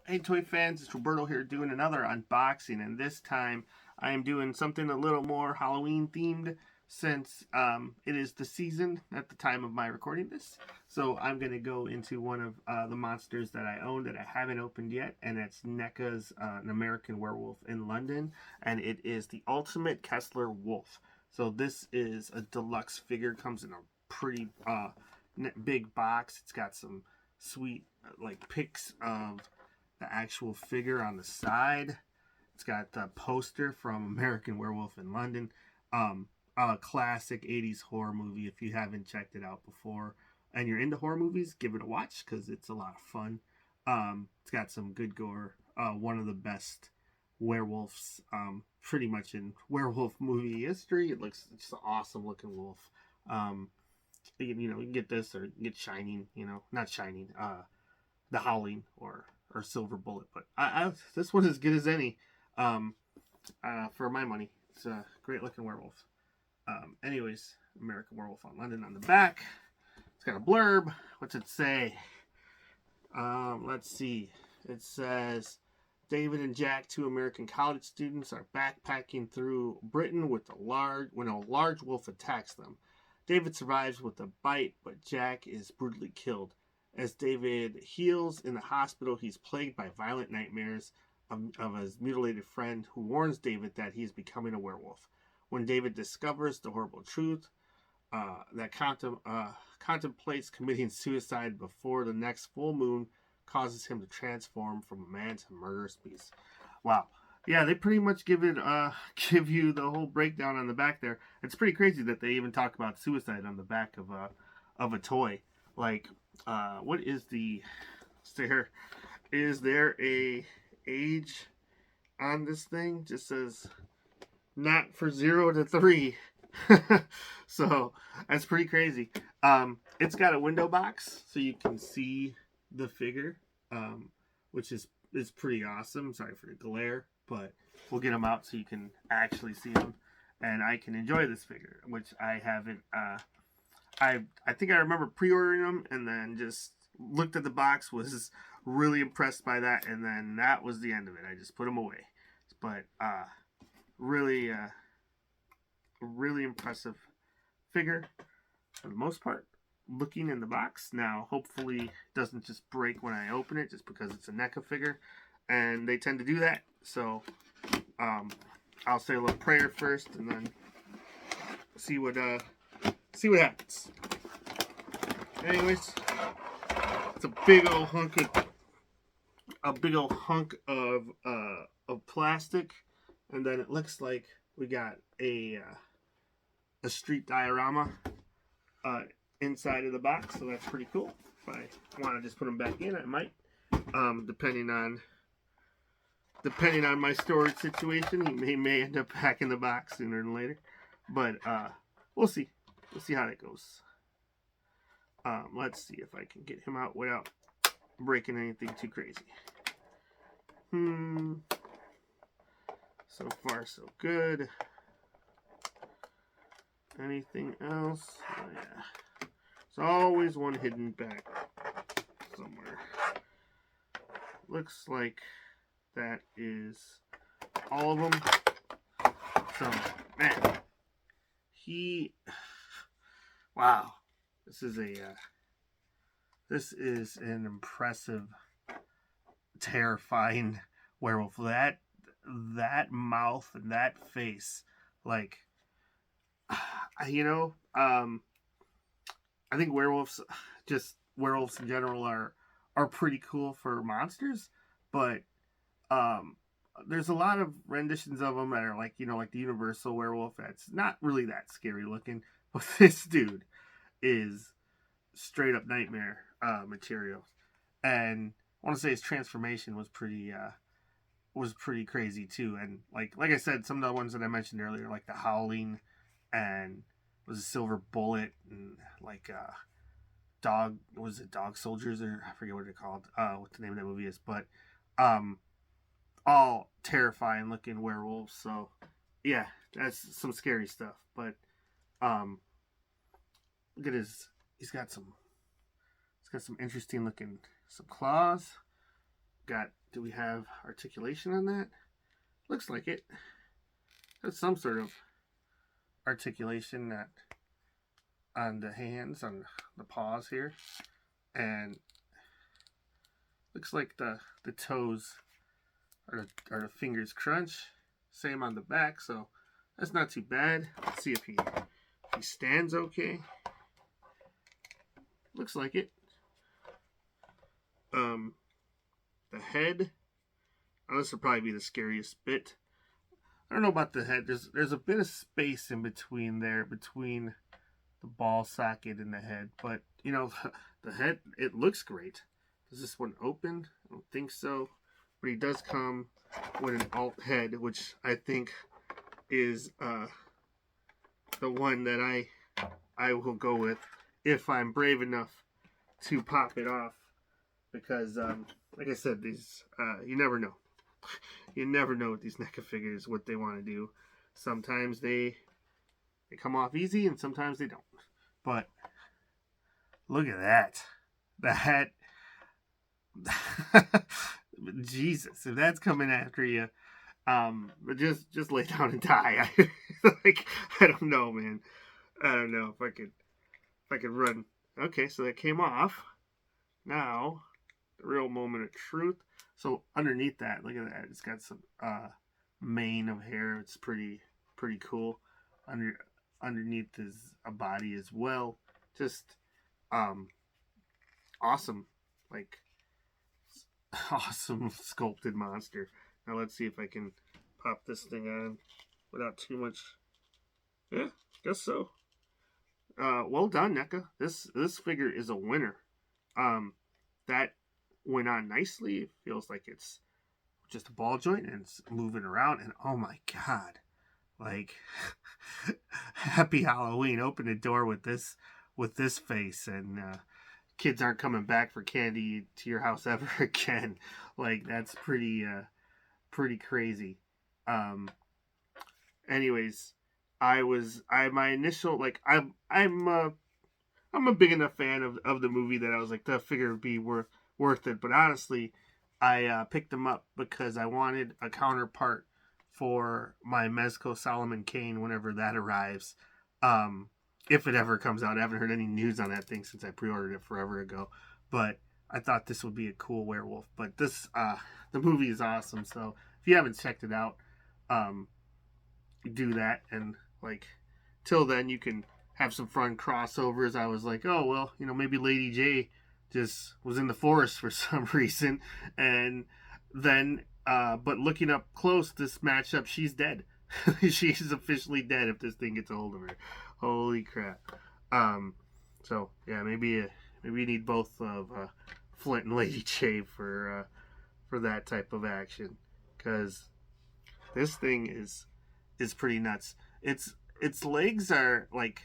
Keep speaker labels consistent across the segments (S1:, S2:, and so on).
S1: Hey toy fans, it's Roberto here doing another unboxing, and this time I am doing something a little more Halloween themed since it is the season at the time of my recording this. So I'm going to go into one of the monsters that I own that I haven't opened yet, and it's Neca's an American Werewolf in London, and it is the Ultimate Kessler Wolf. So this is a deluxe figure, comes in a pretty big box. It's got some sweet like pics of the actual figure on the side. It's got the poster from American Werewolf in London. A classic 80s horror movie. If you haven't checked it out before and you're into horror movies, give it a watch because it's a lot of fun. It's got some good gore. One of the best werewolves pretty much in werewolf movie history. It looks just an awesome looking wolf. You can get this or get Shining, not Shining, The Howling or Silver Bullet, but this one is as good as any for my money. It's a great looking werewolf. Anyways, American Werewolf on London on the back. It's got a blurb. What's it say? Let's see. It says David and Jack, two American college students, are backpacking through Britain when a large wolf attacks them. David survives with a bite, but Jack is brutally killed. As David heals in the hospital, he's plagued by violent nightmares of his mutilated friend, who warns David that he is becoming a werewolf. When David discovers the horrible truth that contemplates committing suicide before the next full moon causes him to transform from a man to a murderous beast. Wow. Yeah, they pretty much give you the whole breakdown on the back there. It's pretty crazy that they even talk about suicide on the back of a toy. Like, what is is there a age on this thing? Just says not for 0 to 3. So that's pretty crazy. It's got a window box so you can see the figure, which is pretty awesome. Sorry for the glare, but we'll get them out so you can actually see them, and I can enjoy this figure, which I haven't. I think I remember pre-ordering them and then just looked at the box, was really impressed by that, and then that was the end of it. I just put them away. But really impressive figure for the most part. Looking in the box now, hopefully it doesn't just break when I open it, just because it's a NECA figure, and they tend to do that. So I'll say a little prayer first, and then see what happens. Anyways, it's a big old hunk of plastic, and then it looks like we got a street diorama inside of the box, so that's pretty cool. If I want to just put them back in, I might, depending on my storage situation. He may end up back in the box sooner than later, but we'll see. We'll see how that goes. Let's see if I can get him out without breaking anything too crazy. So far, so good. Anything else? Oh, yeah. There's always one hidden back somewhere. Looks like that is all of them. So, man, wow. This is an impressive, terrifying werewolf. That mouth and that face, like, I think werewolves in general are pretty cool for monsters, but there's a lot of renditions of them that are like the Universal werewolf that's not really that scary looking, but this dude is straight up nightmare material. And I want to say his transformation was pretty crazy too. And like I said, some of the ones that I mentioned earlier, like the Howling, and was a Silver Bullet, and like Dog Soldiers, or I forget what they're called, what the name of that movie is, but all terrifying looking werewolves. So yeah, that's some scary stuff. But look at he's got some interesting looking, some claws, got Do we have articulation on that? Looks like it. There's some sort of articulation that on the hands, on the paws here. And looks like the toes or the fingers crunch. Same on the back, so that's not too bad. Let's see if he stands okay. Looks like it. The head. Oh, this will probably be the scariest bit. I don't know about the head. There's a bit of space in between there, between the ball socket and the head. But, you know, the head, it looks great. Does this one open? I don't think so. But he does come with an alt head, which I think is the one that I will go with if I'm brave enough to pop it off. Because, like I said, these you never know. You never know with these NECA figures what they want to do. Sometimes they come off easy, and sometimes they don't. But look at that. That Jesus, if that's coming after you, just lay down and die. Like, I don't know, man. I don't know if I could run. Okay, so that came off. Now, the real moment of truth. So underneath that, look at that. It's got some mane of hair. It's pretty cool. Underneath is a body as well. Just awesome, like awesome sculpted monster. Now let's see if I can pop this thing on without too much. Yeah, guess so. Well done, NECA. This figure is a winner. That went on nicely. It feels like it's just a ball joint and it's moving around. And oh my god, like happy Halloween! Open the door with this face, and kids aren't coming back for candy to your house ever again. Like, that's pretty crazy. Anyways, my initial, like, I'm a big enough fan of the movie that I was like, the figure would be worth it. But honestly, I picked them up because I wanted a counterpart for my Mezco Solomon Kane whenever that arrives. If it ever comes out. I haven't heard any news on that thing since I pre-ordered it forever ago. But I thought this would be a cool werewolf. But this, the movie is awesome. So if you haven't checked it out, do that. And, like, till then, you can have some fun crossovers. I was like, oh, well, you know, maybe Lady J just was in the forest for some reason. And then, but looking up close, this matchup, she's dead. She's officially dead if this thing gets a hold of her. Holy crap. So, yeah, maybe you need both of Flint and Lady J for that type of action. Because this thing is pretty nuts. Its legs are, like,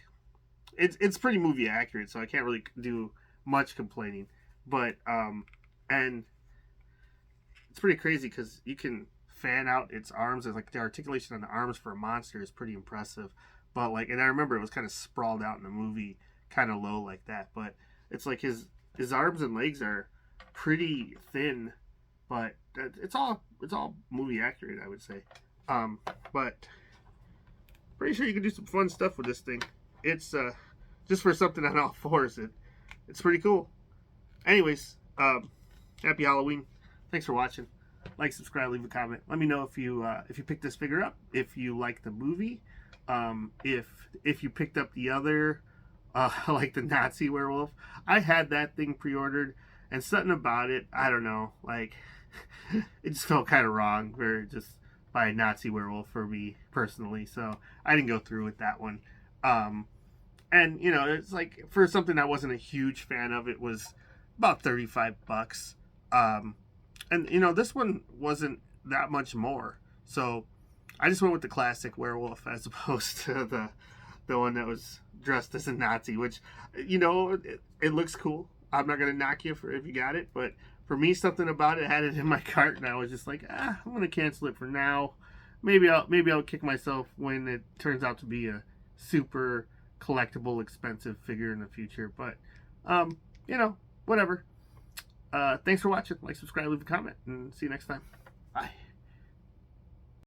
S1: it's pretty movie accurate, so I can't really do much complaining. But, and it's pretty crazy because you can fan out its arms. Like, the articulation on the arms for a monster is pretty impressive. But, like, and I remember it was kind of sprawled out in the movie, kind of low like that. But it's like his arms and legs are pretty thin, but it's all movie accurate, I would say. But pretty sure you can do some fun stuff with this thing. It's just for something on all fours. It's pretty cool. Anyways, happy Halloween. Thanks for watching. Like, subscribe, leave a comment. Let me know if you picked this figure up, if you like the movie, if you picked up the other, like the Nazi werewolf. I had that thing pre-ordered, and something about it, I don't know, like, it just felt kind of wrong for just buy a Nazi werewolf for me personally, so I didn't go through with that one. And, you know, it's like, for something I wasn't a huge fan of, it was about $35. And, you know, this one wasn't that much more. So I just went with the classic werewolf as opposed to the one that was dressed as a Nazi, which, you know, it looks cool. I'm not going to knock you for if you got it, but for me, something about it, I had it in my cart, and I was just like, I'm going to cancel it for now. Maybe I'll kick myself when it turns out to be a super collectible, expensive figure in the future. But, you know, whatever. Thanks for watching. Like, subscribe, leave a comment, and see you next time. Bye.